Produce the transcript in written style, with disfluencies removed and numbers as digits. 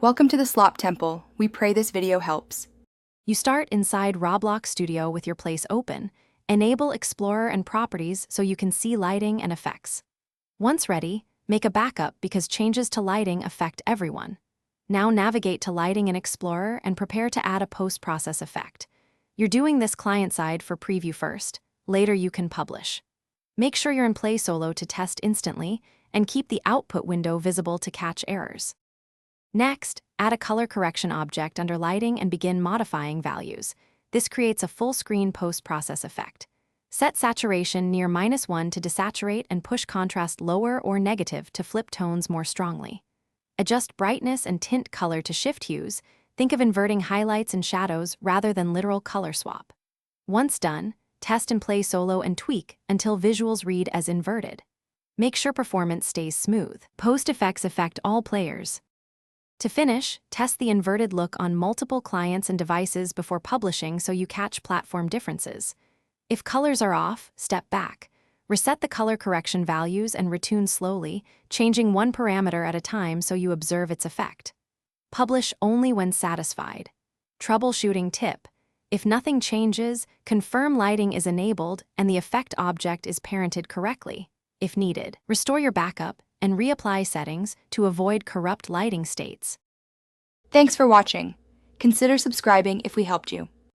Welcome to the Slop Temple. We pray this video helps. You start inside Roblox Studio with your place open. Enable Explorer and Properties so you can see lighting and effects. Once ready, make a backup because changes to lighting affect everyone. Now navigate to Lighting in Explorer and prepare to add a post-process effect. You're doing this client-side for preview first. Later you can publish. Make sure you're in Play Solo to test instantly and keep the output window visible to catch errors. Next, add a color correction object under lighting and begin modifying values. This creates a full-screen post-process effect. Set saturation near -1 to desaturate and push contrast lower or negative to flip tones more strongly. Adjust brightness and tint color to shift hues. Think of inverting highlights and shadows rather than literal color swap. Once done, test and play solo and tweak until visuals read as inverted. Make sure performance stays smooth. Post-effects affect all players. To finish, test the inverted look on multiple clients and devices before publishing so you catch platform differences. If colors are off, step back. Reset the color correction values and retune slowly, changing one parameter at a time so you observe its effect. Publish only when satisfied. Troubleshooting tip: if nothing changes, confirm lighting is enabled and the effect object is parented correctly. If needed, restore your backup and reapply settings to avoid corrupt lighting states. Thanks for watching. Consider subscribing if we helped you.